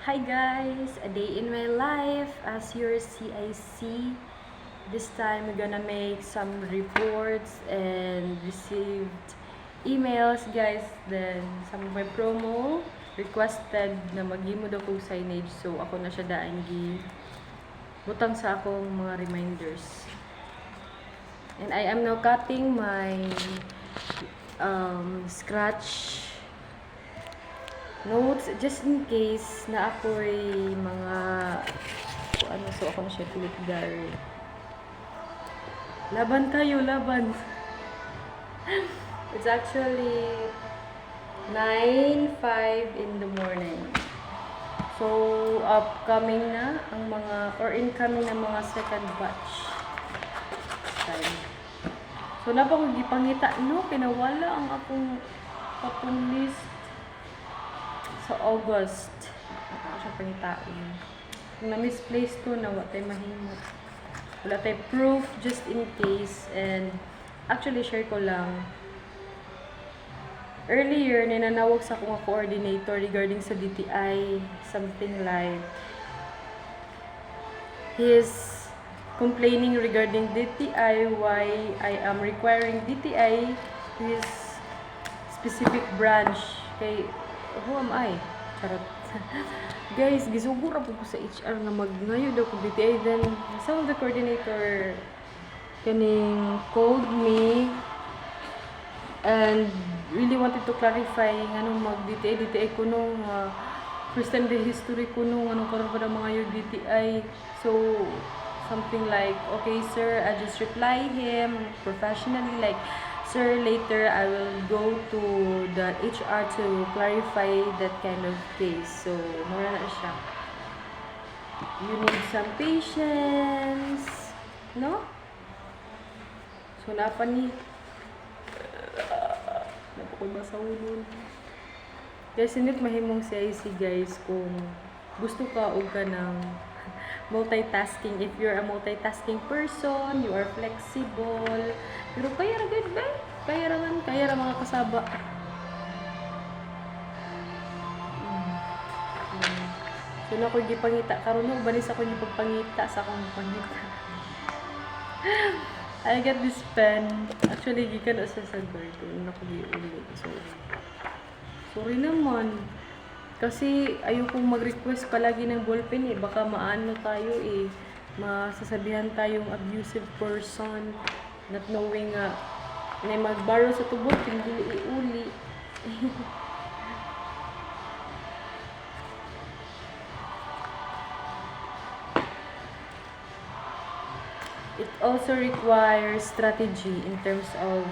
Hi guys, a day in my life as your CIC. This time we're gonna make some reports and received emails guys. Then some of my promo requested na maghimo daw kong signage, so ako na siya daan gi butang sa akong mga reminders. And I am now cutting my scratch notes just in case na ako'y mga so ako na siya pilit gary. Laban kayo, laban. It's actually 9:05 in the morning. So upcoming na ang mga incoming na mga second batch time. So napakagipangita no, pinawala ang akong list sa August. Ako siya pangitain. Kung na-misplace ko na wala tayo mahimot. Wala tayo proof just in case. And actually share ko lang. Earlier, ninanawag sa akong coordinator regarding sa DTI. Something like he is complaining regarding DTI, why I am requiring DTI to his specific branch. Kay who am I? Charot. Guys, gisugura po ko sa HR nga magngayo daw ko DTI. Then, some of the coordinator kaning called me and really wanted to clarify nganong mag-DTI ko nung first time the history ko nung anong karon pa mga yung DTI. So, something like, okay sir, I just reply him professionally like, sir, later I will go to the HR to clarify that kind of case. So, mura na siya. You need some patience. No? So, napan ni napakoy ba sa ulon? Guys, hindi mahimong CIC guys kung gusto ka o ka ng multitasking. If you're a multitasking person, you are flexible. Pero kaya ra good ba? Kaya ra mga kasaba. So na ko gipangita karon no banis ako gipagpangita sa akong pangita. I got this pen. Actually gikan sa garden na ko giuli. Sorry naman. Kasi ayokong mag-request palagi ng ballpen eh. Baka maano tayo eh. Masasabihan tayong abusive person. Not knowing na mag-borrow sa tubot, hindi iuli. It also requires strategy in terms of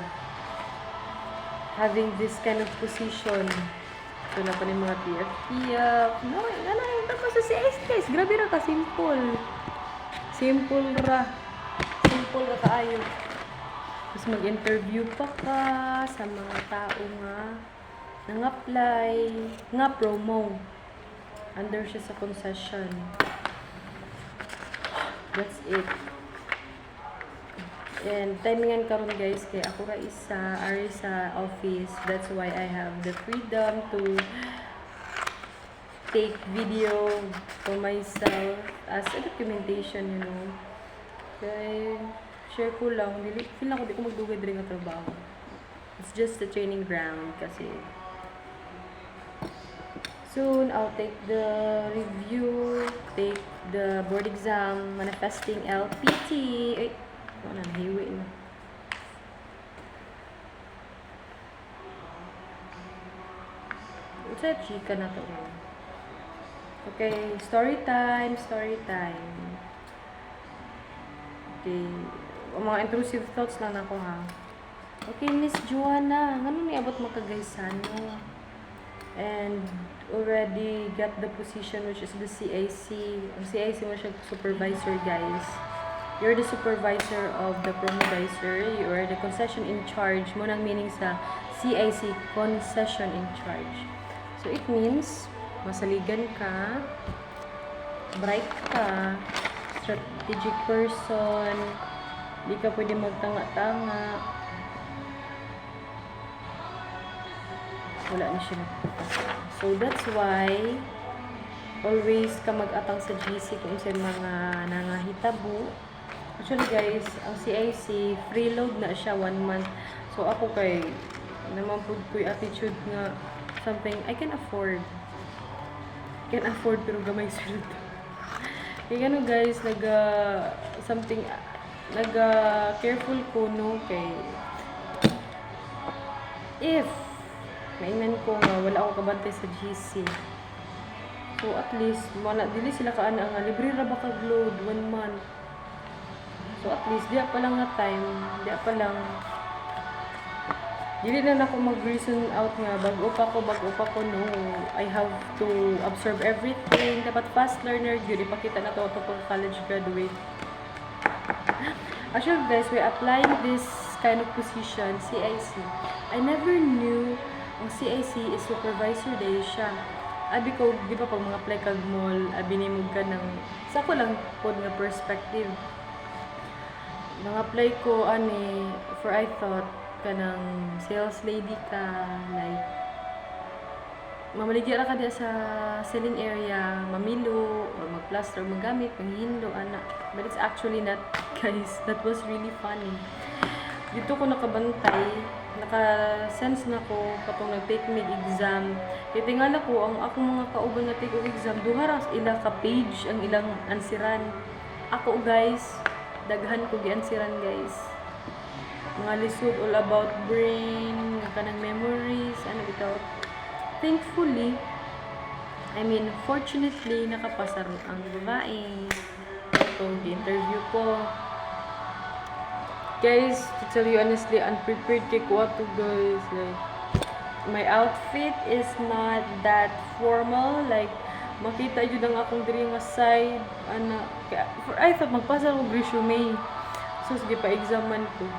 having this kind of position. So na pa ni mga PF. No, yung tapos sa CS guys. Grabe ra ka, simple. Simple ra kaayo. Tapos mag-interview pa ka sa mga tao nga nang-apply, nga promo. Under siya sa concession. That's it. And timingan karon guys kay ako ra isa ari sa office. That's why I have the freedom to take video for myself as a documentation, you know. Kay share ko lang, feel ako di ko magdugay diri nga trabaho. It's just a training ground kasi soon I'll take the review, take the board exam, manifesting LPT. Ay, wala na, hiwi na. Sa chika na to. Okay, story time. Okay, mga intrusive thoughts lang ako ha. Okay, Miss Joanna, ngano ni abot makagaysan mo? And already got the position which is the CIC. Ang CIC mo siya supervisor guys. You're the supervisor of the promodizer. You are the concession in charge. Mo nang meaning sa CIC, concession in charge. So it means, masaligan ka, bright ka, strategic person, di ka pwede magtanga-tanga. Wala na siya nagpapasa. So that's why always ka mag-atang sa GC kung sa mga nangahitabo. Actually guys, ang CIC, freeload na siya 1 month. So ako kay, naman po ko yung attitude nga something I can afford. Can afford pero gamay sweldo. Kaya ano guys, careful ko no kay if maingan ko nga wala ako kabantay sa GC. So at least wala dili sila kaana nga libre ra ba kag load 1 month. So at least diya pa lang nga time, diya pa lang dili na ako mag-reason out nga bago pa ko no. I have to absorb everything. Dapat fast learner gyud ipakita na to pag college graduate. Actually guys, we're applying this kind of position, CIC. I never knew ang CIC is supervisor day siya. Abi ko, di ba pag mga apply kag mall, binimog ka ng, sa ko lang po nga perspective. Nang apply ko, for I thought, ka ng sales lady ka, like, mamaligya ka diya sa selling area, mamilo, or mag-plaster, magamit, manghindo, anak. But it's actually not, guys. That was really funny. Dito ko nakabantay, naka-sense na ko katong nag-take mig exam. Titingala ko ang akong mga kauban nga take exam, duha ra ila ka page ang ilang ansiran. Ako guys, daghan ko gi-ansiran guys. Mga lisod all about brain, kanang memories, ano bitaw. Thankfully, fortunately, nakapasa ang babae. Itong interview ko. Guys, to tell you honestly, unprepared kay ko ato guys. Like, my outfit is not that formal. Like, makita yun ang akong diri nga side. I thought magpasa ko resume. So, sige pa-examan ko.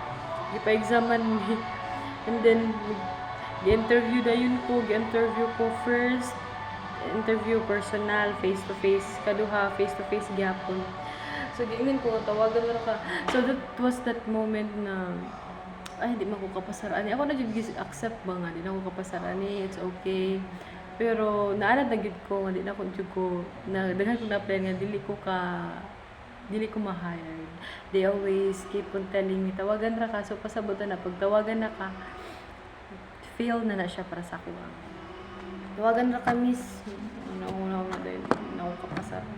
Sige pa-examan me. And then, gi-interview gi-interview ko first. Interview personal, face-to-face. Kaduha, face-to-face gyapon. So, giingin ko, tawagan mo ka. So, that was that moment na, hindi man ko kapasaraan. Ako na dyan accept ba nga, di na ako kapasaraan. It's okay. Pero, naanad na gid ko, hindi na ako dyan ko, daghan ko na-apply nga, dili ko ma-hired. They always keep on telling me, tawagan ra ka. So, pasabot na, pag tawagan na ka, fail na siya para sa kuha. Tawagan ra ka, miss. Una dahil, na ako kapasaraan.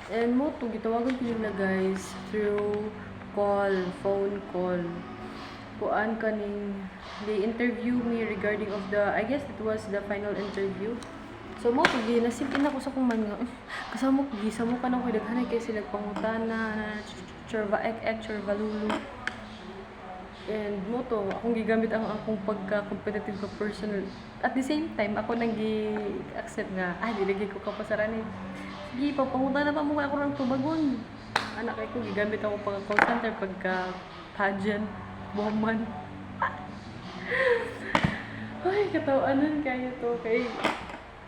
And mo to gitawagan ko nila guys through phone call. Kuan kaning they interview me regarding of I guess it was the final interview. So mo to nasipin ako sa kung man nga kasama mo ka na ko daghanay kay sila pangutana churva lulu. And mo to akong gigamit ang akong pagka-competitive ka personal. At the same time ako nang gi-accept nga dili ko kapasaran Sige, papangutan na pa mo ako ng tubagon. Anak ko, gigamit ako pagka-call center, pagka-pageant, woman. Ay, katawaanan kaya to. Kay,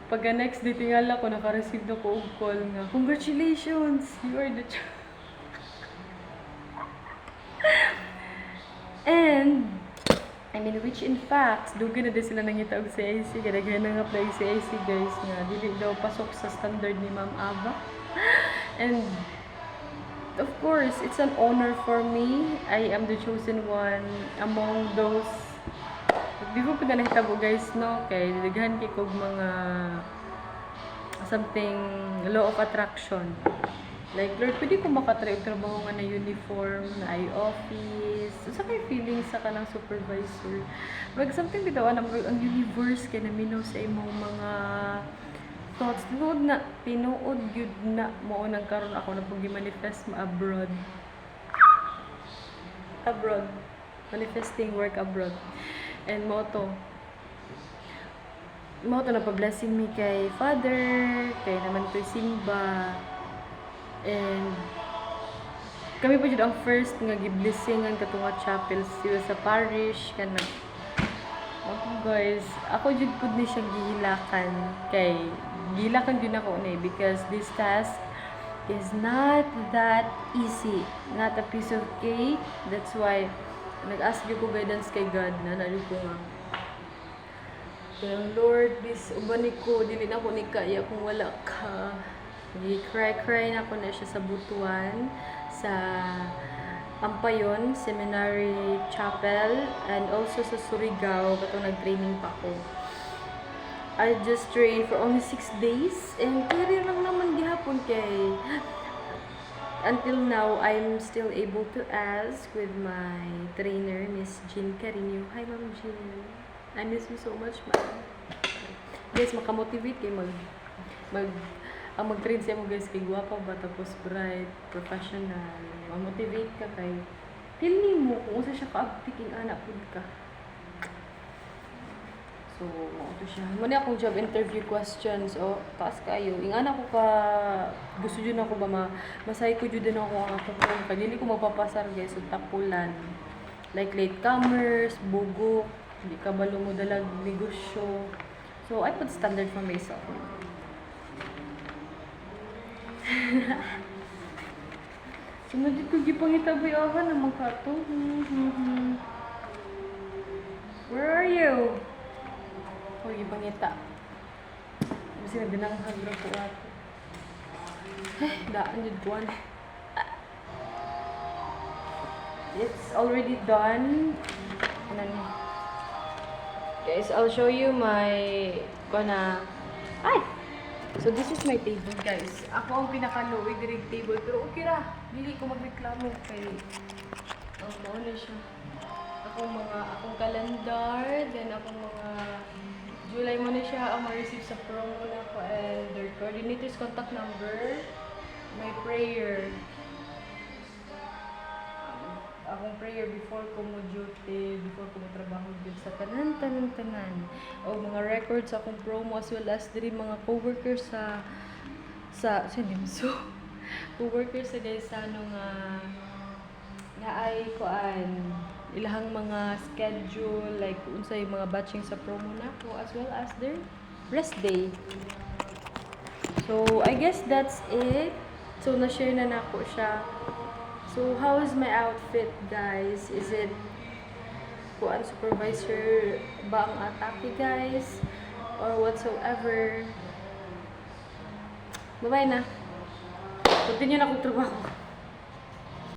pagka next day, tingala ko, naka-receive na ko og call nga. Congratulations! You are the And, which in fact, dugan na din sila nangita og CIC. Kadaghan na nga apply CIC guys nga. Dili daw pasok sa standard ni Ma'am Ava. And, of course, it's an honor for me. I am the chosen one among those. Di ko pa nahitabo guys, no? Kay daghan kay kog mga something law of attraction. Like, Lord, pwede ko makatry og trabaho nga na uniform, na office. So, sa kay feeling sa kanang supervisor. But something bitaw ang universe kay naminaw sa imong mga thoughts. Pinuod yun na mo nagkaroon ako na pag manifest abroad. Manifesting work abroad. And mo to napa-blessing me kay Father, kay naman to Simba. And kami po dyan ang first nga gi-blessingan katong chapel sa parish kanang guys, ako jud pud ni siya gihilakan kay gihilakan jud ako ni because this task is not that easy, not a piece of cake. That's why nag-ask ko guidance kay God na ko nga Kaya Lord, please, ubanik ko, dili na ko ni kaya kung wala ka. Cry na ko na siya sa Butuan, sa Ampayon Seminary Chapel, and also sa Surigao, katong nag-training pa ko. I just trained for only 6 days, and career lang naman gihapon kay until now, I'm still able to ask with my trainer, Miss Jean Carino. Hi, Ma'am Jean. I miss you so much, ma'am. Guys, makamotivate kayo ang mag-train siya mo guys, kay guwapa ba, tapos bright, professional. Ma-motivate ka kay, feeling mo kung usa siya ka-abtiking anak pud ka. So, ito siya. Muna akong job interview questions. O, taas kayo. Ingana ko ka, gusto dyan ako ba, masay ko dyan ako ang ako kung kanili ko magpapasar guys, so tapulan. Like latecomers, bugok, hindi ka balo mo dalag negosyo. So, I put standard for myself. Sunod dito, gipangitabi ako naman ka to. Where are you? Oh, gipangita. Kasi nagdananghag ra ko ato. Daan jud kuan. It's already done. Guys, I'll show you my ay. So this is my table, guys. Ako ang pinaka-low direct table, pero okay ra. Dili ko magreklamo kay mao na siya. Akong calendar, then akong mga July mo na siya ang ma-receive sa promo na ko, and their coordinator's contact number, my prayer. Akong prayer before ko mo duty, before ko mo trabaho dito sa tanan. O mga records akong promo, as well as diri mga coworkers sa Dimso. Coworkers sa guys sa ano nga ay kuan ilahang mga schedule, like unsay mga batching sa promo nako, as well as their rest day. So I guess that's it. So na-share na nako siya. So how is my outfit, guys? Is it kuan supervisor ba ang atake, guys, or whatsoever? Bye-bye na. Continue na akong trabaho.